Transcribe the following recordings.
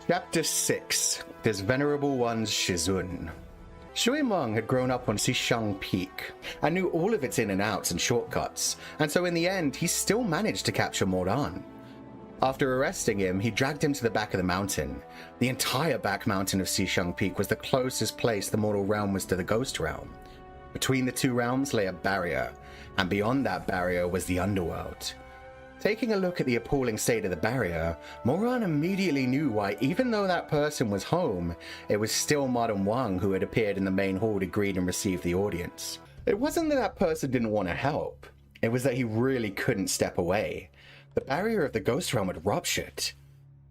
Chapter 6. This Venerable One's Shizun. Shui Meng had grown up on Xishang Peak and knew all of its in and outs and shortcuts, and so in the end he still managed to capture Moran. After arresting him, he dragged him to the back of the mountain. The entire back mountain of Xishang Peak was the closest place the mortal realm was to the ghost realm. Between the two realms lay a barrier, and beyond that barrier was the underworld. Taking a look at the appalling state of the barrier, Moran immediately knew why, even though that person was home, it was still Madame Wang who had appeared in the main hall to greet and receive the audience. It wasn't that that person didn't want to help, it was that he really couldn't step away. The barrier of the ghost realm had ruptured.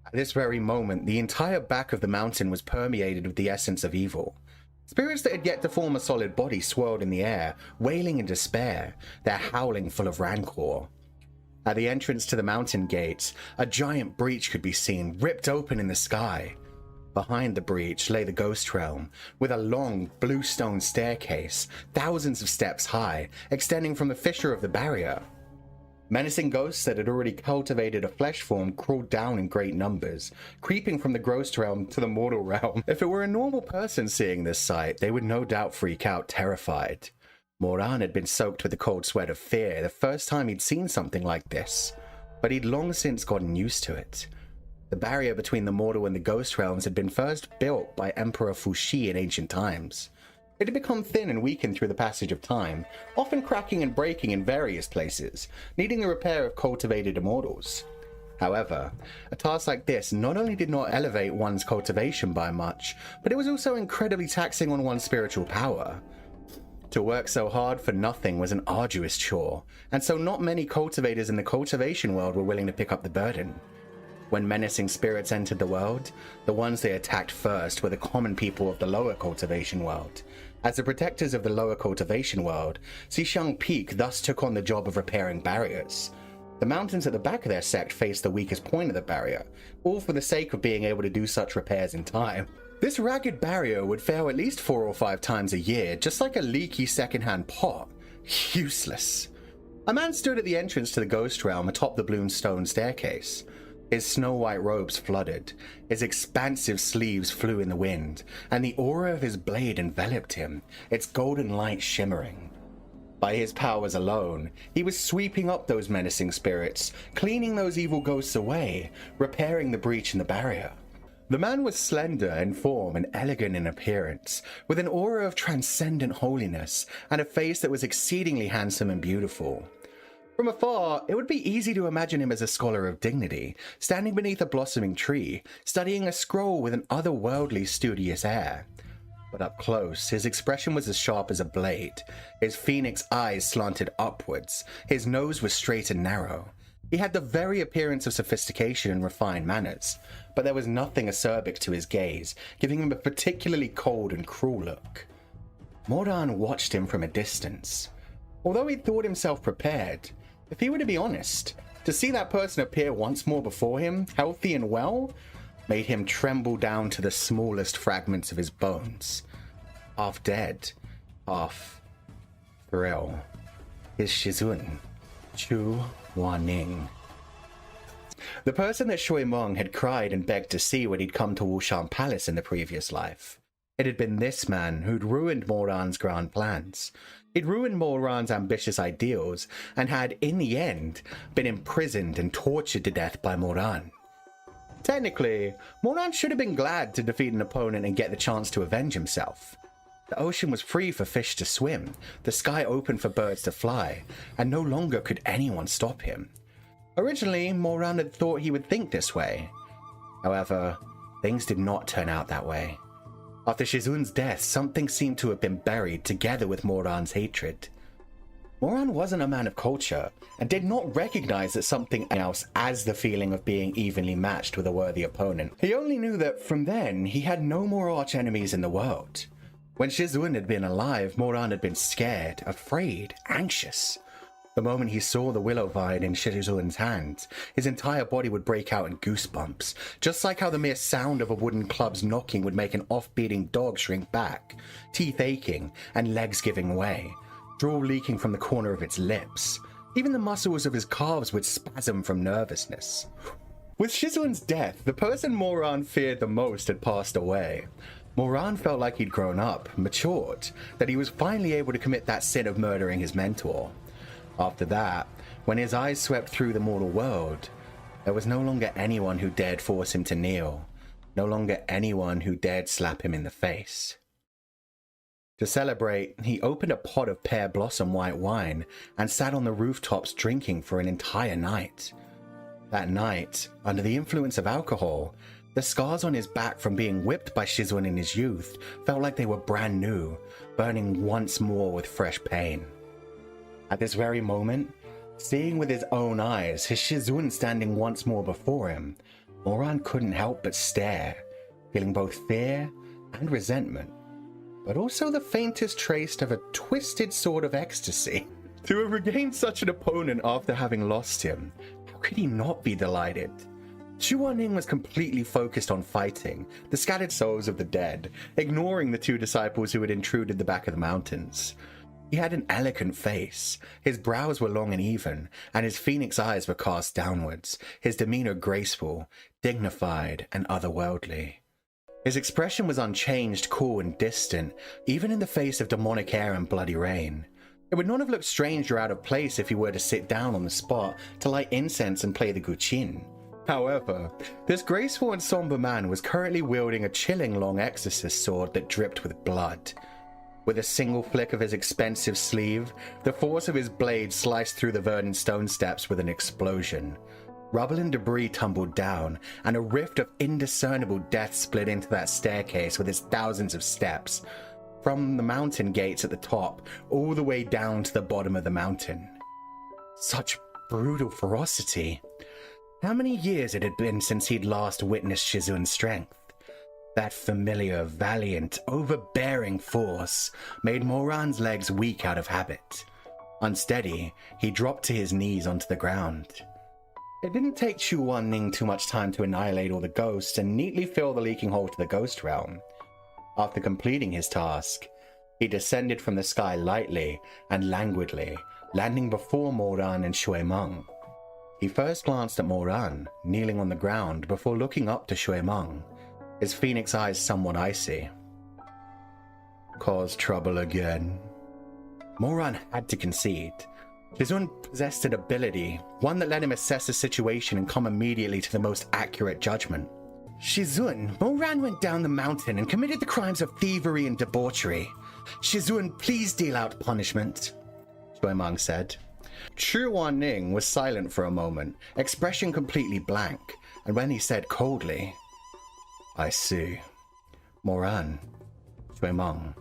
At this very moment, the entire back of the mountain was permeated with the essence of evil. Spirits that had yet to form a solid body swirled in the air, wailing in despair, their howling full of rancor. At the entrance to the mountain gates, a giant breach could be seen, ripped open in the sky. Behind the breach lay the ghost realm, with a long, blue stone staircase, thousands of steps high, extending from the fissure of the barrier. Menacing ghosts that had already cultivated a flesh form crawled down in great numbers, creeping from the ghost realm to the mortal realm. If it were a normal person seeing this sight, they would no doubt freak out, terrified. Moran had been soaked with the cold sweat of fear the first time he'd seen something like this, but he'd long since gotten used to it. The barrier between the mortal and the ghost realms had been first built by Emperor Fuxi in ancient times. It had become thin and weakened through the passage of time, often cracking and breaking in various places, needing the repair of cultivated immortals. However, a task like this not only did not elevate one's cultivation by much, but it was also incredibly taxing on one's spiritual power. To work so hard for nothing was an arduous chore, and so not many cultivators in the cultivation world were willing to pick up the burden. When menacing spirits entered the world, the ones they attacked first were the common people of the lower cultivation world. As the protectors of the lower cultivation world, Xishang Peak thus took on the job of repairing barriers. The mountains at the back of their sect faced the weakest point of the barrier, all for the sake of being able to do such repairs in time. This ragged barrier would fail at least 4 or 5 times a year, just like a leaky second-hand pot. Useless. A man stood at the entrance to the ghost realm atop the blue stone staircase. His snow-white robes flooded, his expansive sleeves flew in the wind, and the aura of his blade enveloped him, its golden light shimmering. By his powers alone, he was sweeping up those menacing spirits, cleaning those evil ghosts away, repairing the breach in the barrier. The man was slender in form and elegant in appearance, with an aura of transcendent holiness and a face that was exceedingly handsome and beautiful. From afar, it would be easy to imagine him as a scholar of dignity, standing beneath a blossoming tree, studying a scroll with an otherworldly, studious air. But up close, his expression was as sharp as a blade. His phoenix eyes slanted upwards, his nose was straight and narrow. He had the very appearance of sophistication and refined manners, but there was nothing acerbic to his gaze, giving him a particularly cold and cruel look. Moran watched him from a distance. Although he thought himself prepared, if he were to be honest, to see that person appear once more before him, healthy and well, made him tremble down to the smallest fragments of his bones. Half dead, half thrill. His Shizun, Chu Waning. The person that Shui Meng had cried and begged to see when he'd come to Wushan Palace in the previous life. It had been this man who'd ruined Moran's grand plans. He'd ruined Moran's ambitious ideals and had, in the end, been imprisoned and tortured to death by Moran. Technically, Moran should have been glad to defeat an opponent and get the chance to avenge himself. The ocean was free for fish to swim, the sky open for birds to fly, and no longer could anyone stop him. Originally, Moran had thought he would think this way. However, things did not turn out that way. After Shizun's death, something seemed to have been buried together with Moran's hatred. Moran wasn't a man of culture, and did not recognize that something else as the feeling of being evenly matched with a worthy opponent. He only knew that from then, he had no more arch-enemies in the world. When Shizun had been alive, Moran had been scared, afraid, anxious. The moment he saw the willow vine in Shizun's hands, his entire body would break out in goosebumps, just like how the mere sound of a wooden club's knocking would make an off-beating dog shrink back, teeth aching and legs giving way, drool leaking from the corner of its lips. Even the muscles of his calves would spasm from nervousness. With Shizun's death, the person Moran feared the most had passed away. Moran felt like he'd grown up, matured, that he was finally able to commit that sin of murdering his mentor. After that, when his eyes swept through the mortal world, there was no longer anyone who dared force him to kneel, no longer anyone who dared slap him in the face. To celebrate, he opened a pot of pear blossom white wine and sat on the rooftops drinking for an entire night. That night, under the influence of alcohol, the scars on his back from being whipped by Shizun in his youth felt like they were brand new, burning once more with fresh pain. At this very moment, seeing with his own eyes his Shizun standing once more before him, Moran couldn't help but stare, feeling both fear and resentment, but also the faintest trace of a twisted sort of ecstasy. To have regained such an opponent after having lost him, how could he not be delighted? Chu Wanning was completely focused on fighting the scattered souls of the dead, ignoring the two disciples who had intruded the back of the mountains. He had an elegant face, his brows were long and even, and his phoenix eyes were cast downwards, his demeanor graceful, dignified, and otherworldly. His expression was unchanged, cool, and distant, even in the face of demonic air and bloody rain. It would not have looked strange or out of place if he were to sit down on the spot to light incense and play the guqin. However, this graceful and somber man was currently wielding a chilling long exorcist sword that dripped with blood. With a single flick of his expensive sleeve, the force of his blade sliced through the verdant stone steps with an explosion. Rubble and debris tumbled down, and a rift of indiscernible death split into that staircase with its thousands of steps, from the mountain gates at the top all the way down to the bottom of the mountain. Such brutal ferocity. How many years it had been since he'd last witnessed Shizun's strength? That familiar, valiant, overbearing force made Moran's legs weak out of habit. Unsteady, he dropped to his knees onto the ground. It didn't take Chu Wanning too much time to annihilate all the ghosts and neatly fill the leaking hole to the ghost realm. After completing his task, he descended from the sky lightly and languidly, landing before Moran and Shui Meng. He first glanced at Moran, kneeling on the ground, before looking up to Shui Meng, his phoenix eyes somewhat icy. Cause trouble again? Moran had to concede. Shizun possessed an ability, one that let him assess a situation and come immediately to the most accurate judgment. Shizun, Moran went down the mountain and committed the crimes of thievery and debauchery. Shizun, please deal out punishment, Shui Meng said. Chu Wanning was silent for a moment, expression completely blank, and when he said coldly, I see. Moran, Shui Meng,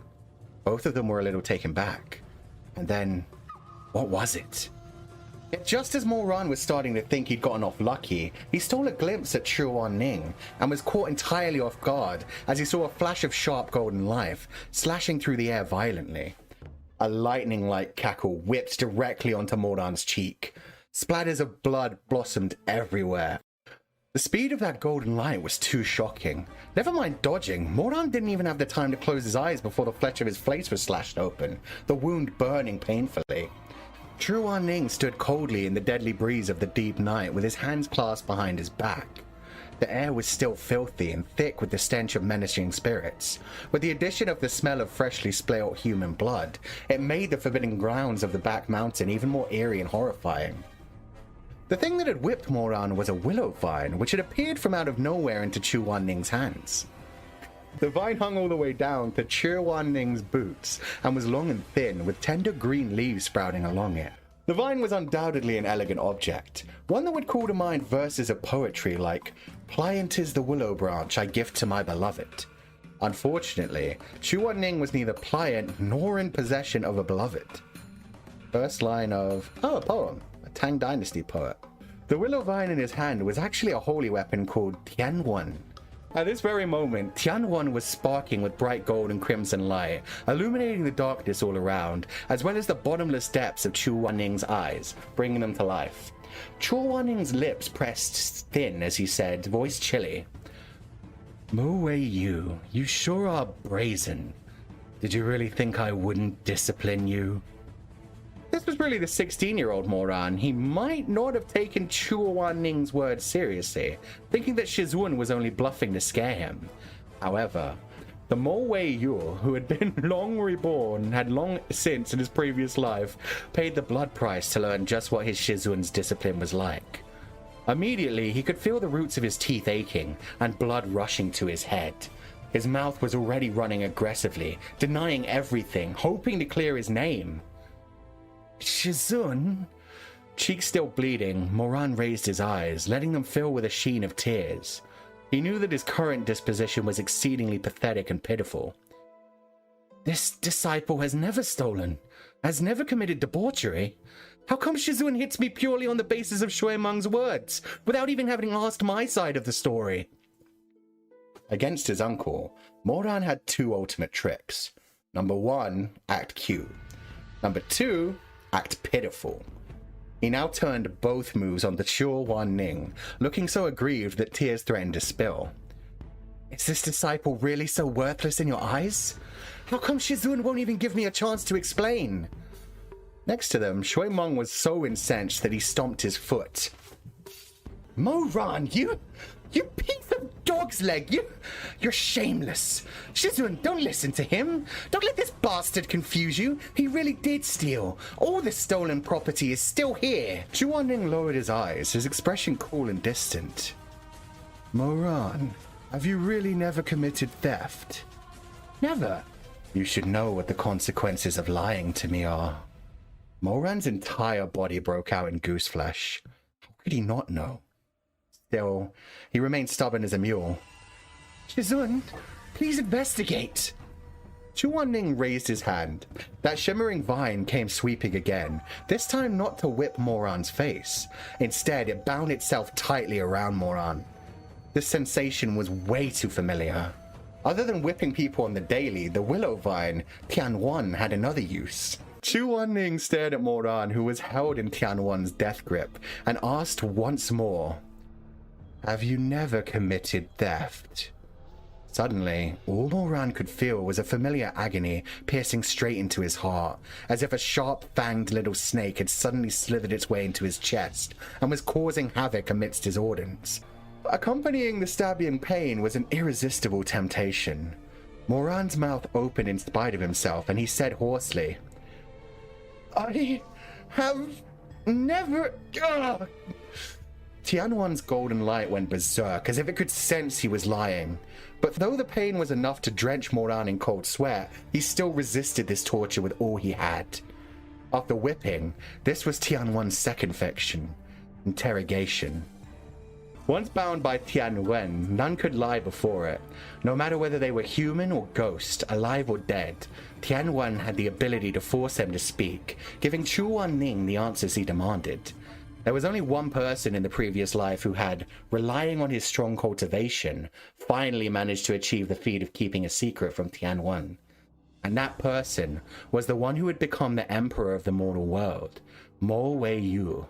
both of them were a little taken back. And then, what was it? Yet just as Moran was starting to think he'd gotten off lucky, he stole a glimpse at Chu Wanning and was caught entirely off guard as he saw a flash of sharp golden light slashing through the air violently. A lightning-like cackle whipped directly onto Moran's cheek. Splatters of blood blossomed everywhere. The speed of that golden light was too shocking. Never mind dodging, Moran didn't even have the time to close his eyes before the flesh of his face was slashed open, the wound burning painfully. Chu Wanning stood coldly in the deadly breeze of the deep night with his hands clasped behind his back. The air was still filthy and thick with the stench of menacing spirits. With the addition of the smell of freshly spilled human blood, it made the forbidding grounds of the back mountain even more eerie and horrifying. The thing that had whipped Moran was a willow vine, which had appeared from out of nowhere into Chu Wanning's hands. The vine hung all the way down to Chu Wanning's boots and was long and thin, with tender green leaves sprouting along it. The vine was undoubtedly an elegant object, one that would call to mind verses of poetry like, "Pliant is the willow branch I gift to my beloved." Unfortunately, Chu Wanning was neither pliant nor in possession of a beloved. First line of, a poem, a Tang Dynasty poet. The willow vine in his hand was actually a holy weapon called Tianwen. At this very moment, Tianwen was sparking with bright gold and crimson light, illuminating the darkness all around, as well as the bottomless depths of Chu Wanning's eyes, bringing them to life. Chu Wanning's lips pressed thin as he said, voice chilly, "Mo Wei Yu, you sure are brazen. Did you really think I wouldn't discipline you?" this was really the 16-year-old Moran. He might not have taken Chuan Ning's words seriously, thinking that Shizun was only bluffing to scare him. However, the Mo Wei Yu, who had been long reborn, had long since in his previous life paid the blood price to learn just what his Shizun's discipline was like. Immediately, he could feel the roots of his teeth aching and blood rushing to his head. His mouth was already running aggressively, denying everything, hoping to clear his name. Shizun? Cheeks still bleeding, Moran raised his eyes, letting them fill with a sheen of tears. He knew that his current disposition was exceedingly pathetic and pitiful. This disciple has never stolen, has never committed debauchery. How come Shizun hits me purely on the basis of Shui Meng's words, without even having asked my side of the story? Against his uncle, Moran had two ultimate tricks. Number 1, act cute. Number 2, act pitiful. He now turned both moves on the Chuan Ning, looking so aggrieved that tears threatened to spill. Is this disciple really so worthless in your eyes? How come Shizun won't even give me a chance to explain? Next to them, Shui Meng was so incensed that he stomped his foot. Moran, you piece of dog's leg, you're shameless. Shizun, don't listen to him. Don't let this bastard confuse you. He really did steal. All the stolen property is still here. Chuan Ning lowered his eyes, his expression cool and distant. Moran, have you really never committed theft? Never. You should know what the consequences of lying to me are. Moran's entire body broke out in goose flesh. How could he not know? Still, he remained stubborn as a mule. Shizun, please investigate. Chuan Ning raised his hand. That shimmering vine came sweeping again, this time not to whip Moran's face. Instead, it bound itself tightly around Moran. This sensation was way too familiar. Other than whipping people on the daily, the willow vine, Tianwan, had another use. Chuan Ning stared at Moran, who was held in Tianwan's death grip, and asked once more, Have you never committed theft? Suddenly, all Moran could feel was a familiar agony piercing straight into his heart, as if a sharp-fanged little snake had suddenly slithered its way into his chest and was causing havoc amidst his organs. Accompanying the stabbing pain was an irresistible temptation. Moran's mouth opened in spite of himself, and he said hoarsely, I have never... Tianwan's golden light went berserk, as if it could sense he was lying. But though the pain was enough to drench Moran in cold sweat, he still resisted this torture with all he had. After whipping, this was Tianwan's second fiction, interrogation. Once bound by Tianwen, none could lie before it. No matter whether they were human or ghost, alive or dead, Tianwen had the ability to force them to speak, giving Chuan Ning the answers he demanded. There was only one person in the previous life who had, relying on his strong cultivation, finally managed to achieve the feat of keeping a secret from Tianwen. And that person was the one who had become the emperor of the mortal world, Mo Wei Yu.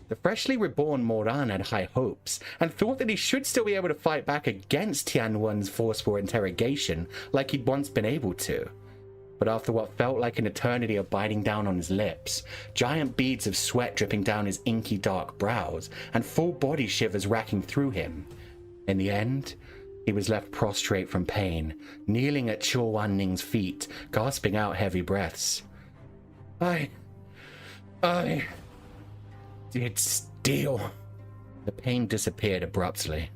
The freshly reborn Moran had high hopes, and thought that he should still be able to fight back against Tianwen's forceful interrogation like he'd once been able to. But after what felt like an eternity of biting down on his lips, giant beads of sweat dripping down his inky dark brows, and full body shivers racking through him, in the end, he was left prostrate from pain, kneeling at Chuan Ning's feet, gasping out heavy breaths. I did steal. The pain disappeared abruptly.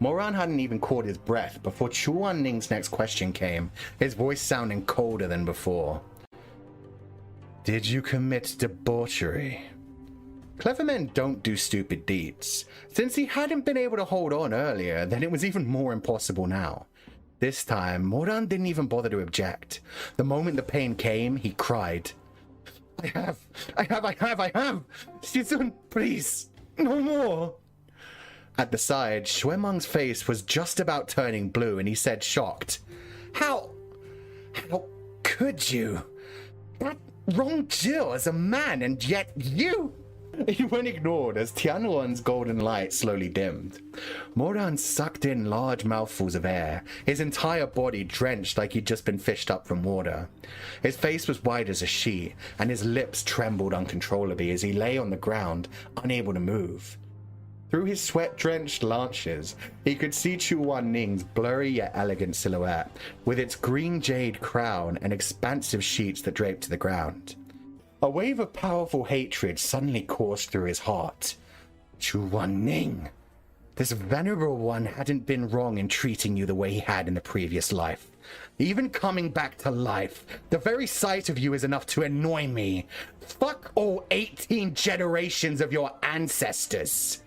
Moran hadn't even caught his breath before Chuan Ning's next question came, his voice sounding colder than before. Did you commit debauchery? Clever men don't do stupid deeds. Since he hadn't been able to hold on earlier, then it was even more impossible now. This time, Moran didn't even bother to object. The moment the pain came, he cried. I have! Shizun, please, no more! At the side, Shui Meng's face was just about turning blue, and he said, shocked, How could you? That wronged Jill as a man, and yet you... He went ignored as Tianwan's golden light slowly dimmed. Moran sucked in large mouthfuls of air, his entire body drenched like he'd just been fished up from water. His face was white as a sheet, and his lips trembled uncontrollably as he lay on the ground, unable to move. Through his sweat-drenched lashes, he could see Chu Wan-ning's blurry yet elegant silhouette, with its green jade crown and expansive sheets that draped to the ground. A wave of powerful hatred suddenly coursed through his heart. Chu Wan-ning! This venerable one hadn't been wrong in treating you the way he had in the previous life. Even coming back to life, the very sight of you is enough to annoy me. Fuck all 18 generations of your ancestors!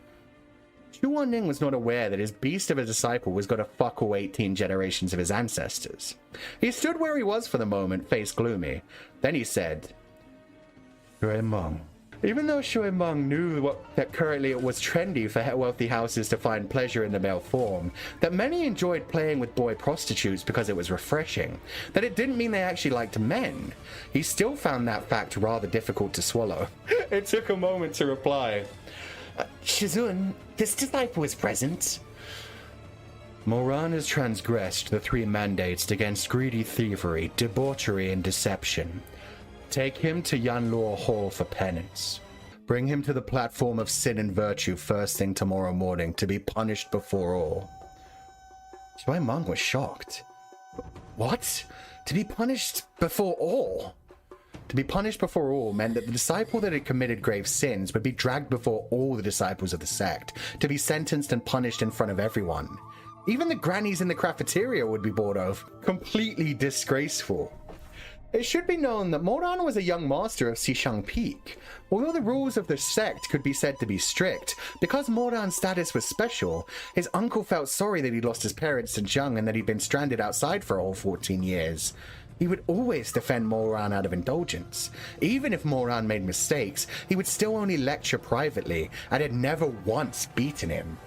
Chu Wan-ning was not aware that his beast of a disciple was going to fuck all 18 generations of his ancestors. He stood where he was for the moment, face gloomy. Then he said, Shui Meng. Even though Shui Meng knew that currently it was trendy for wealthy houses to find pleasure in the male form, that many enjoyed playing with boy prostitutes because it was refreshing, that it didn't mean they actually liked men, he still found that fact rather difficult to swallow. It took a moment to reply. Shizun, this disciple is present. Moran has transgressed the 3 mandates against greedy thievery, debauchery, and deception. Take him to Yanluo Hall for penance. Bring him to the platform of sin and virtue first thing tomorrow morning to be punished before all. Shui Meng was shocked. What? To be punished before all? To be punished before all meant that the disciple that had committed grave sins would be dragged before all the disciples of the sect, to be sentenced and punished in front of everyone. Even the grannies in the cafeteria would be bored of. Completely disgraceful. It should be known that Moran was a young master of Xishang Peak. Although the rules of the sect could be said to be strict, because Moran's status was special, his uncle felt sorry that he'd lost his parents in Zheng and that he'd been stranded outside for a whole 14 years. He would always defend Moran out of indulgence. Even if Moran made mistakes, he would still only lecture privately and had never once beaten him.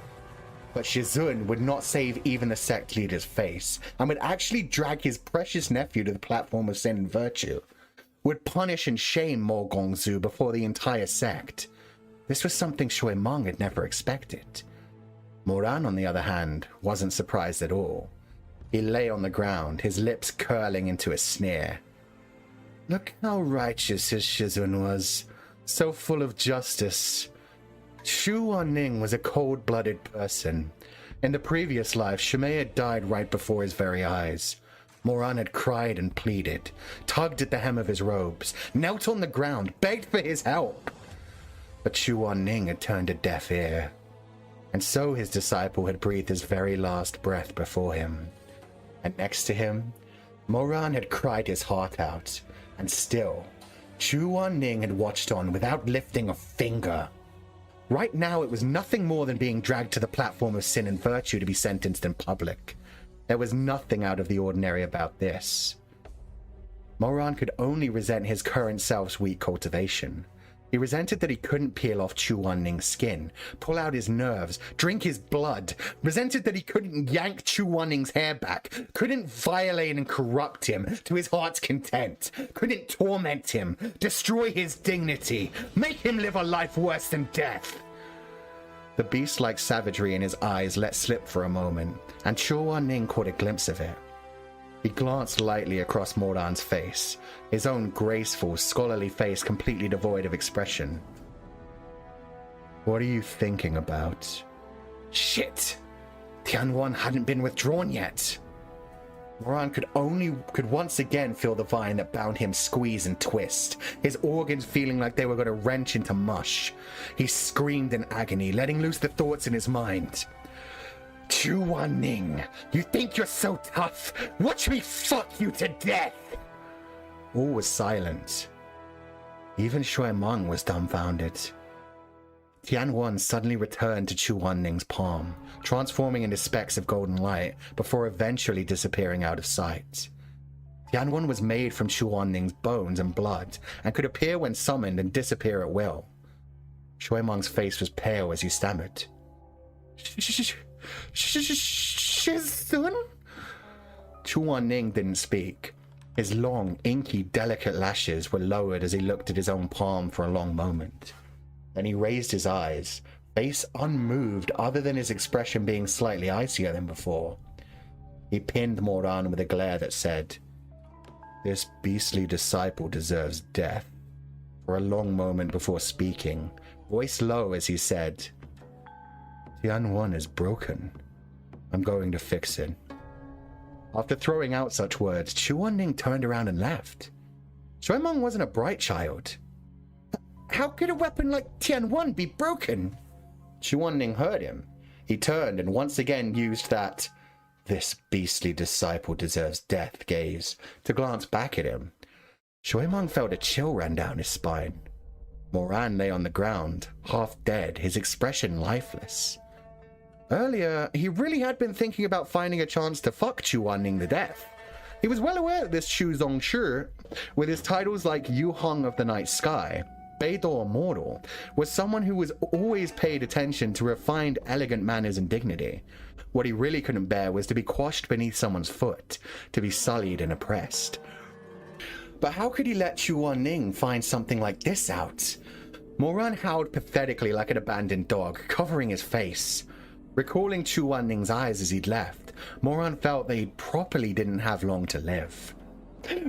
But Shizun would not save even the sect leader's face, and would actually drag his precious nephew to the platform of sin and virtue. Would punish and shame Mo Gongzu before the entire sect. This was something Shui Meng had never expected. Moran, on the other hand, wasn't surprised at all. He lay on the ground, his lips curling into a sneer. Look how righteous his Shizun was, so full of justice. Chu Wan-ning was a cold-blooded person. In the previous life, Shimei had died right before his very eyes. Moran had cried and pleaded, tugged at the hem of his robes, knelt on the ground, begged for his help. But Chu Wan-ning had turned a deaf ear. And so his disciple had breathed his very last breath before him. And next to him, Moran had cried his heart out, and still, Chu Wan-ning had watched on without lifting a finger. Right now, it was nothing more than being dragged to the platform of sin and virtue to be sentenced in public. There was nothing out of the ordinary about this. Moran could only resent his current self's weak cultivation. He resented that he couldn't peel off Chu Wan-ning's skin, pull out his nerves, drink his blood, resented that he couldn't yank Chu Wan-ning's hair back, couldn't violate and corrupt him to his heart's content, couldn't torment him, destroy his dignity, make him live a life worse than death. The beast-like savagery in his eyes let slip for a moment, and Chu Wan-ning caught a glimpse of it. He glanced lightly across Moran's face, his own graceful, scholarly face completely devoid of expression. What are you thinking about? Shit! Tianwan hadn't been withdrawn yet. Moran could once again feel the vine that bound him squeeze and twist, his organs feeling like they were going to wrench into mush. He screamed in agony, letting loose the thoughts in his mind. Chu Wan-ning, you think you're so tough? Watch me fuck you to death! All was silent. Even Shui Meng was dumbfounded. Tianwan suddenly returned to Chu Wan-ning's palm, transforming into specks of golden light before eventually disappearing out of sight. Tianwan was made from Chu Wan-ning's bones and blood and could appear when summoned and disappear at will. Shui Meng's face was pale as he stammered. Shizun? Chu Wan-ning didn't speak. His long, inky, delicate lashes were lowered as he looked at his own palm for a long moment. Then he raised his eyes, face unmoved other than his expression being slightly icier than before. He pinned Moran with a glare that said, "This beastly disciple deserves death." For a long moment before speaking, voice low as he said, "Tianwan is broken. I'm going to fix it." After throwing out such words, Chu Wanning turned around and left. Shuimeng wasn't a bright child. How could a weapon like Tianwan be broken? Chu Wanning heard him. He turned and once again used that "this beastly disciple deserves death" gaze to glance back at him. Shuimeng felt a chill run down his spine. Moran lay on the ground, half dead, his expression lifeless. Earlier, he really had been thinking about finding a chance to fuck Chu Wanning to death. He was well aware that this Xu Zongshi, with his titles like Yu Hong of the Night Sky, Beidou Immortal, was someone who was always paid attention to refined, elegant manners and dignity. What he really couldn't bear was to be quashed beneath someone's foot, to be sullied and oppressed. But how could he let Chu Wanning find something like this out? Moran howled pathetically like an abandoned dog, covering his face. Recalling Chu Wanning's eyes as he'd left, Moran felt that he properly didn't have long to live.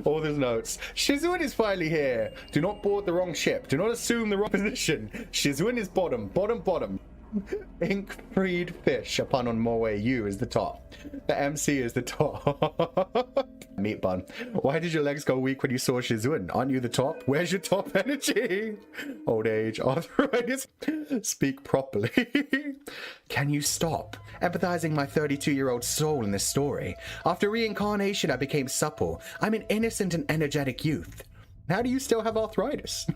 Author's notes. Shizun is finally here. Do not board the wrong ship. Do not assume the wrong position. Shizun is bottom, bottom, bottom. Ink freed fish. A pun on Moe U is the top. The MC is the top. Meat bun. Why did your legs go weak when you saw Shizun? Aren't you the top? Where's your top energy? Old age, arthritis. Speak properly. Can you stop empathizing my 32-year-old soul in this story? After reincarnation, I became supple. I'm an innocent and energetic youth. How do you still have arthritis?